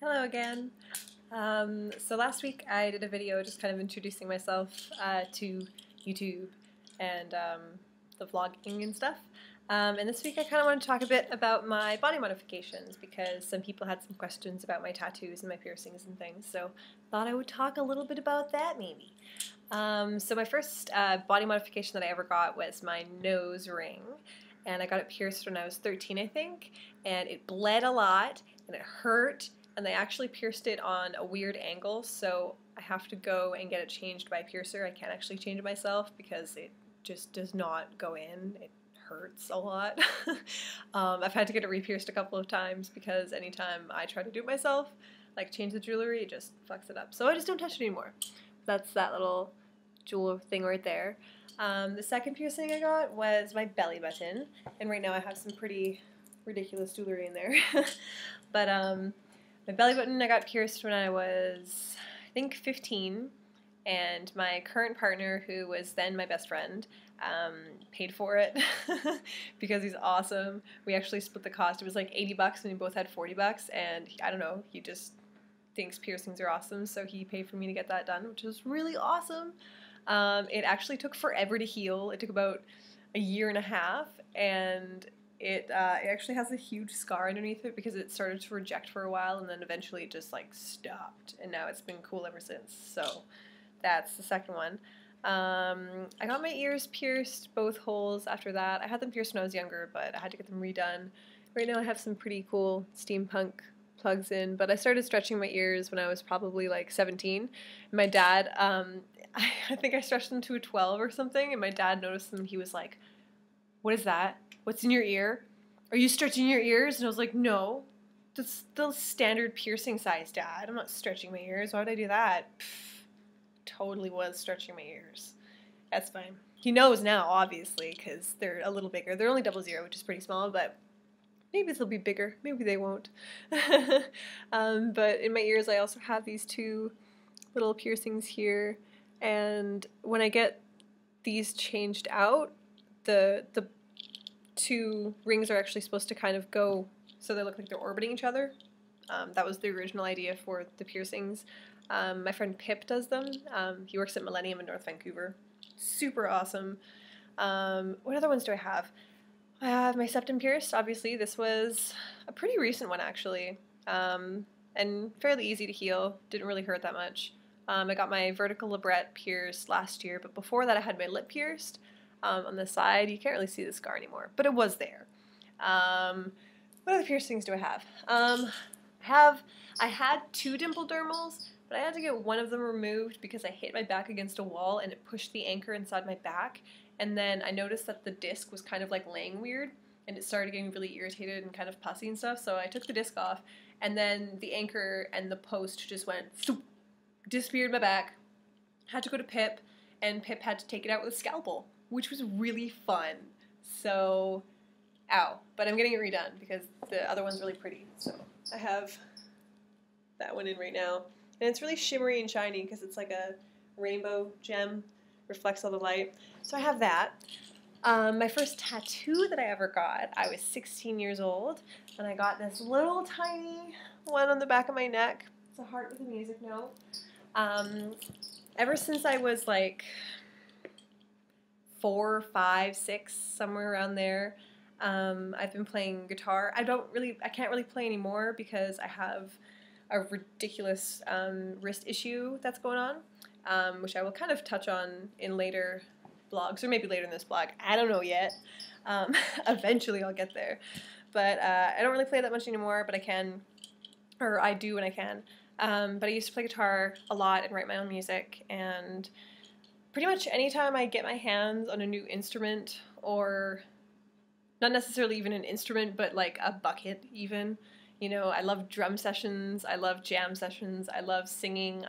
Hello again. So last week I did a video just kind of introducing myself to YouTube and the vlogging and stuff. And this week I kind of want to talk a bit about my body modifications because some people had some questions about my tattoos and my piercings and things. So thought I would talk a little bit about that maybe. So my first body modification that I ever got was my nose ring. And I got it pierced when I was 13, I think. And it bled a lot and it hurt. And they actually pierced it on a weird angle, so I have to go and get it changed by a piercer. I can't actually change it myself because it just does not go in. It hurts a lot. I've had to get it re-pierced a couple of times because anytime I try to do it myself, like change the jewelry, it just fucks it up. So I just don't touch it anymore. That's that little jewel thing right there. The second piercing I got was my belly button, and right now I have some pretty ridiculous jewelry in there. But my belly button I got pierced when I was, I think, 15, and my current partner, who was then my best friend, paid for it because he's awesome. We actually split the cost. It was like $80 and we both had $40, and I don't know, he just thinks piercings are awesome, so he paid for me to get that done, which was really awesome. It actually took forever to heal. It took about a year and a half, and it actually has a huge scar underneath it because it started to reject for a while and then eventually it just like stopped, and now it's been cool ever since. So that's the second one. I got my ears pierced, both holes, after that. I had them pierced when I was younger, but I had to get them redone. Right now I have some pretty cool steampunk plugs in, but I started stretching my ears when I was probably like 17. My dad, I think I stretched them to a 12 or something, and my dad noticed them and he was like, "What is that? What's in your ear? Are you stretching your ears?" And I was like, "No, that's the standard piercing size, Dad. I'm not stretching my ears. Why would I do that?" Pff, totally was stretching my ears. That's fine. He knows now, obviously, because they're a little bigger. They're only 00, which is pretty small, but maybe they'll be bigger. Maybe they won't. But in my ears, I also have these two little piercings here, and when I get these changed out, the two rings are actually supposed to kind of go so they look like they're orbiting each other. That was the original idea for the piercings. My friend Pip does them. He works at Millennium in North Vancouver. Super awesome. What other ones do I have? I have my septum pierced, obviously. This was a pretty recent one, actually, and fairly easy to heal. Didn't really hurt that much. I got my vertical labret pierced last year, but before that I had my lip pierced. On the side, you can't really see the scar anymore, but it was there. What other piercings do I have? I had two dimple dermals, but I had to get one of them removed because I hit my back against a wall and it pushed the anchor inside my back, and then I noticed that the disc was kind of like laying weird, and it started getting really irritated and kind of pussy and stuff, so I took the disc off, and then the anchor and the post just went, disappeared my back. Had to go to Pip, and Pip had to take it out with a scalpel, which was really fun. So, ow. But I'm getting it redone because the other one's really pretty. So I have that one in right now. And it's really shimmery and shiny because it's like a rainbow gem, reflects all the light. So I have that. My first tattoo that I ever got, I was 16 years old, and I got this little tiny one on the back of my neck. It's a heart with a music note. Ever since I was like 4, 5, 6, somewhere around there, I've been playing guitar. I can't really play anymore because I have a ridiculous wrist issue that's going on, which I will kind of touch on in later vlogs, or maybe later in this vlog. I don't know yet. Eventually I'll get there. But I don't really play that much anymore, but I can, or I do when I can. But I used to play guitar a lot and write my own music, and pretty much anytime I get my hands on a new instrument, or not necessarily even an instrument, but like a bucket even, you know, I love drum sessions, I love jam sessions, I love singing,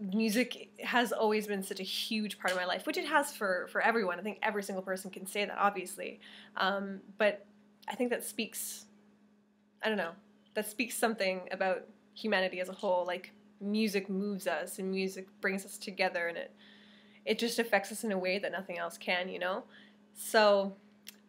music has always been such a huge part of my life, which it has for everyone. I think every single person can say that, obviously. But I think that speaks, I don't know, that speaks something about humanity as a whole. Like, music moves us and music brings us together, and it just affects us in a way that nothing else can, you know? So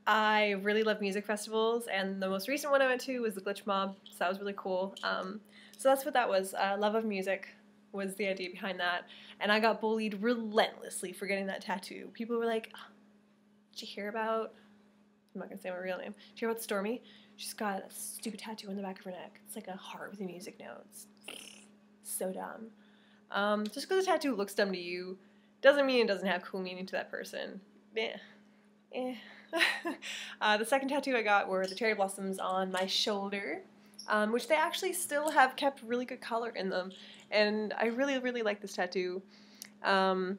I really love music festivals, and the most recent one I went to was the Glitch Mob, so that was really cool. So that's what that was. Love of music was the idea behind that, and I got bullied relentlessly for getting that tattoo. People were like, oh, did you hear about, I'm not going to say my real name, did you hear about Stormy? She's got a stupid tattoo on the back of her neck. It's like a heart with a music note. It's so dumb. Just because a tattoo looks dumb to you doesn't mean it doesn't have cool meaning to that person. The second tattoo I got were the cherry blossoms on my shoulder, which they actually still have kept really good color in them, and I really, really like this tattoo. But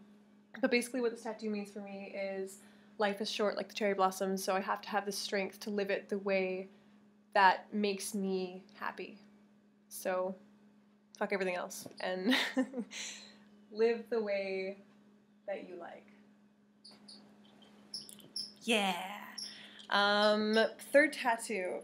basically what this tattoo means for me is life is short like the cherry blossoms, so I have to have the strength to live it the way that makes me happy. So fuck everything else and live the way that you like. Yeah. Third tattoo.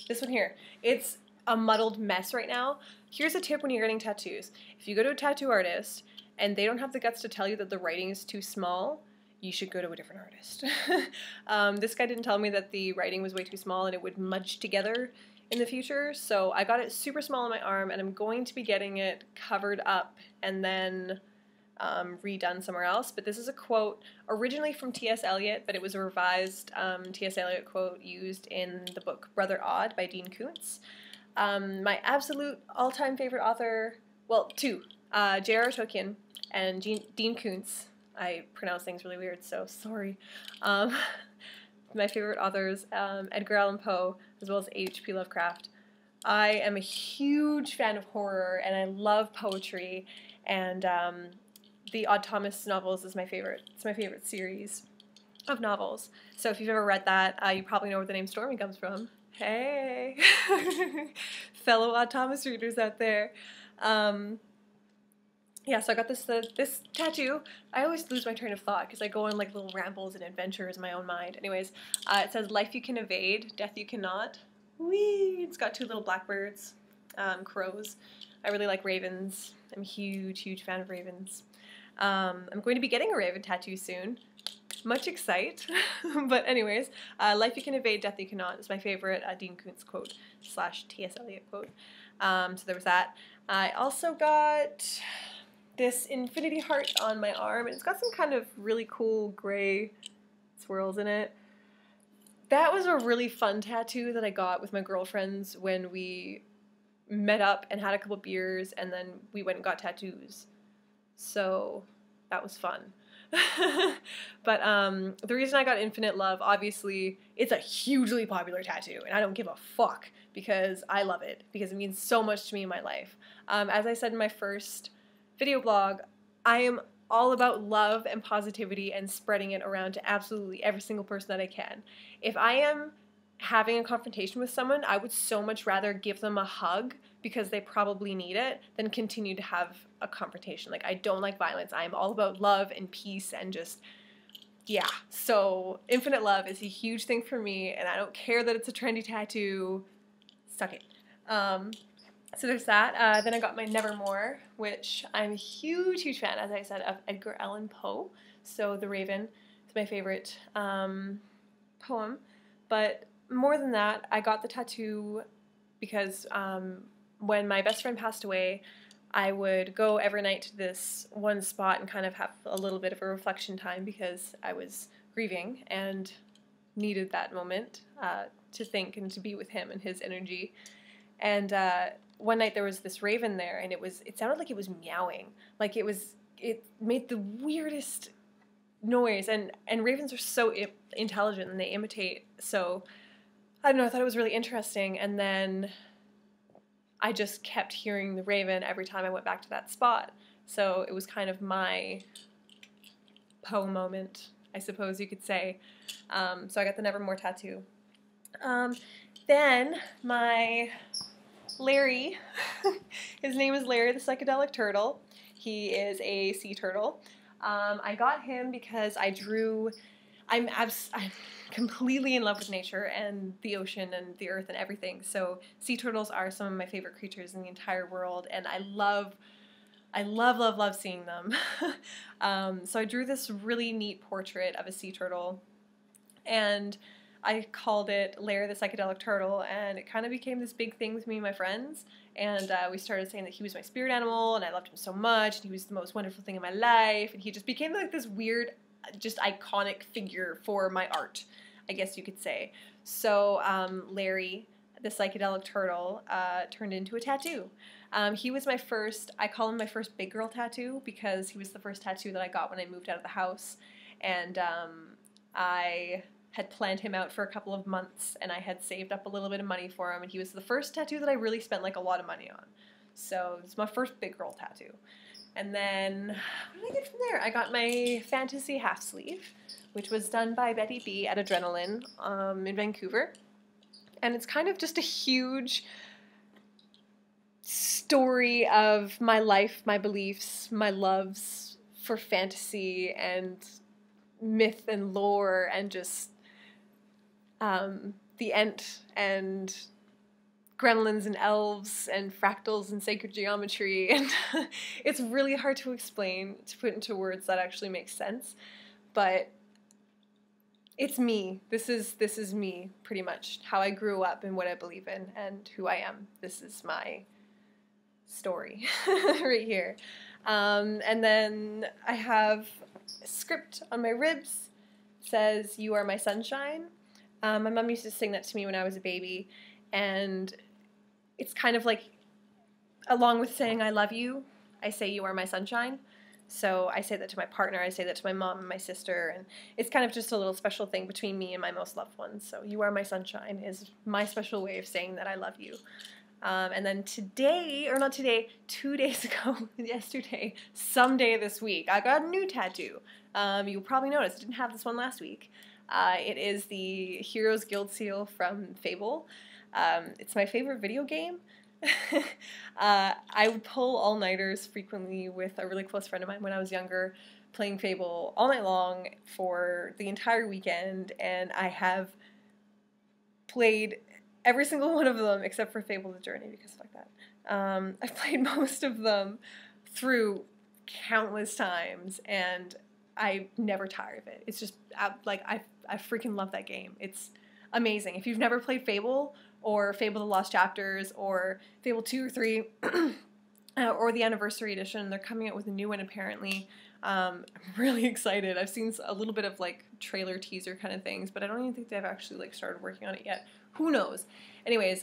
This one here. It's a muddled mess right now. Here's a tip when you're getting tattoos. If you go to a tattoo artist and they don't have the guts to tell you that the writing is too small, you should go to a different artist. This guy didn't tell me that the writing was way too small and it would mudge together in the future, so I got it super small on my arm, and I'm going to be getting it covered up and then redone somewhere else. But this is a quote originally from T.S. Eliot, but it was a revised T.S. Eliot quote used in the book Brother Odd by Dean Koontz. My absolute all-time favorite author, well, two, J.R.R. Tolkien and Dean Koontz. I pronounce things really weird, so sorry. My favorite authors, Edgar Allan Poe, as well as H.P. Lovecraft. I am a huge fan of horror, and I love poetry, and the Odd Thomas novels is my favorite. It's my favorite series of novels. So if you've ever read that, you probably know where the name Stormy comes from. Hey! Fellow Odd Thomas readers out there. Yeah, so I got this tattoo. I always lose my train of thought because I go on like little rambles and adventures in my own mind. Anyways, it says, life you can evade, death you cannot. Whee! It's got two little blackbirds, crows. I really like ravens. I'm a huge, huge fan of ravens. I'm going to be getting a raven tattoo soon. Much excite. But anyways, life you can evade, death you cannot is my favorite Dean Koontz quote / T.S. Eliot quote. So there was that. I also got this infinity heart on my arm, and it's got some kind of really cool gray swirls in it. That was a really fun tattoo that I got with my girlfriends when we met up and had a couple beers, and then we went and got tattoos. So that was fun. But the reason I got Infinite Love, obviously, it's a hugely popular tattoo, and I don't give a fuck because I love it, because it means so much to me in my life. As I said in my first video blog, I am all about love and positivity and spreading it around to absolutely every single person that I can. If I am having a confrontation with someone, I would so much rather give them a hug because they probably need it than continue to have a confrontation. Like, I don't like violence. I am all about love and peace and just, yeah. So Infinite Love is a huge thing for me, and I don't care that it's a trendy tattoo. Suck it. So there's that. Then I got my Nevermore, which I'm a huge, huge fan, as I said, of Edgar Allan Poe. So The Raven is my favorite poem. But more than that, I got the tattoo because when my best friend passed away, I would go every night to this one spot and kind of have a little bit of a reflection time because I was grieving and needed that moment to think and to be with him and his energy. And one night there was this raven there, and it sounded like it was meowing. Like it made the weirdest noise, and ravens are so intelligent and they imitate. So I don't know, I thought it was really interesting, and then I just kept hearing the raven every time I went back to that spot. So it was kind of my Poe moment, I suppose you could say. So I got the Nevermore tattoo. Then my Larry, his name is Larry the Psychedelic Turtle. He is a sea turtle. I got him because I'm completely in love with nature and the ocean and the earth and everything. So sea turtles are some of my favorite creatures in the entire world, and I love, love seeing them. So I drew this really neat portrait of a sea turtle, and I called it Lair the Psychedelic Turtle, and it kind of became this big thing with me and my friends, and we started saying that he was my spirit animal, and I loved him so much, and he was the most wonderful thing in my life, and he just became like this weird, just iconic figure for my art, I guess you could say. So Larry, the Psychedelic Turtle, turned into a tattoo. He was my first, I call him my first big girl tattoo, because he was the first tattoo that I got when I moved out of the house, and I had planned him out for a couple of months, and I had saved up a little bit of money for him, and he was the first tattoo that I really spent like a lot of money on. So it was my first big girl tattoo. And then, what did I get from there? I got my fantasy half sleeve, which was done by Betty B at Adrenaline in Vancouver. And it's kind of just a huge story of my life, my beliefs, my loves for fantasy and myth and lore, and just the Ent and gremlins and elves and fractals and sacred geometry, and it's really hard to explain, to put into words that actually make sense, but it's me. This is me, pretty much, how I grew up and what I believe in and who I am. This is my story right here. And then I have a script on my ribs. It says, "You are my sunshine." My mom used to sing that to me when I was a baby, and it's kind of like, along with saying I love you, I say you are my sunshine. So I say that to my partner, I say that to my mom and my sister, and it's kind of just a little special thing between me and my most loved ones. So you are my sunshine is my special way of saying that I love you. And then today, or not today, 2 days ago, yesterday, someday this week, I got a new tattoo. You'll probably notice I didn't have this one last week. It is the Heroes Guild seal from Fable. It's my favorite video game. I would pull all-nighters frequently with a really close friend of mine when I was younger, playing Fable all night long for the entire weekend, and I have played every single one of them except for Fable the Journey, because fuck that. I've played most of them through countless times, and I never tire of it. It's just, like, I freaking love that game. It's amazing. If you've never played Fable, or Fable the Lost Chapters, or Fable 2 or 3, or the Anniversary Edition, they're coming out with a new one apparently. I'm really excited. I've seen a little bit of like trailer teaser kind of things, but I don't even think they've actually like started working on it yet. Who knows? Anyways,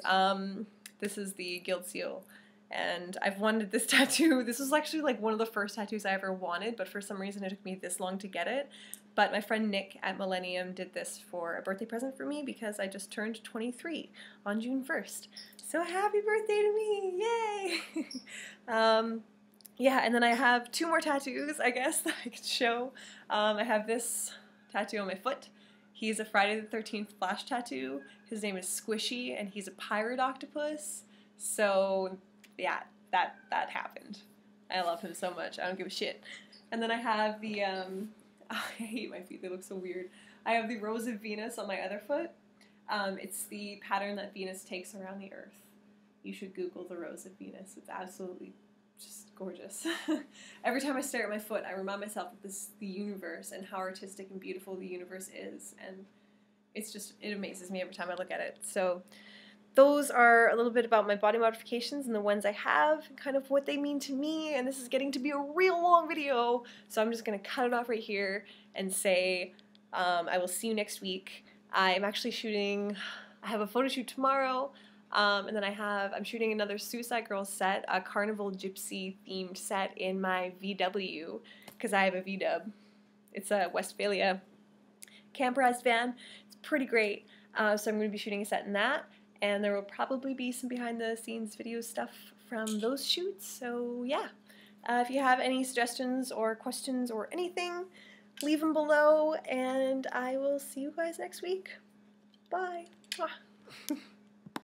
this is the Guild Seal, and I've wanted this tattoo. This was actually like one of the first tattoos I ever wanted, but for some reason it took me this long to get it. But my friend Nick at Millennium did this for a birthday present for me because I just turned 23 on June 1st. So happy birthday to me! Yay! Yeah, and then I have 2 more tattoos, I guess, that I could show. I have this tattoo on my foot. He's a Friday the 13th Flash tattoo. His name is Squishy, and he's a pirate octopus. So, yeah, that happened. I love him so much. I don't give a shit. And then I have the, I hate my feet. They look so weird. I have the Rose of Venus on my other foot. It's the pattern that Venus takes around the Earth. You should Google the Rose of Venus. It's absolutely just gorgeous. Every time I stare at my foot, I remind myself of the universe and how artistic and beautiful the universe is, and it amazes me every time I look at it. So those are a little bit about my body modifications and the ones I have, and kind of what they mean to me, and this is getting to be a real long video, so I'm just going to cut it off right here and say I will see you next week. I'm actually shooting, I have a photo shoot tomorrow, and then I'm shooting another Suicide Girls set, a Carnival Gypsy themed set in my VW, because I have a VW. It's a Westphalia camperized van. It's pretty great, so I'm going to be shooting a set in that, and there will probably be some behind the scenes video stuff from those shoots, so yeah. If you have any suggestions or questions or anything, leave them below, and I will see you guys next week. Bye. Mwah.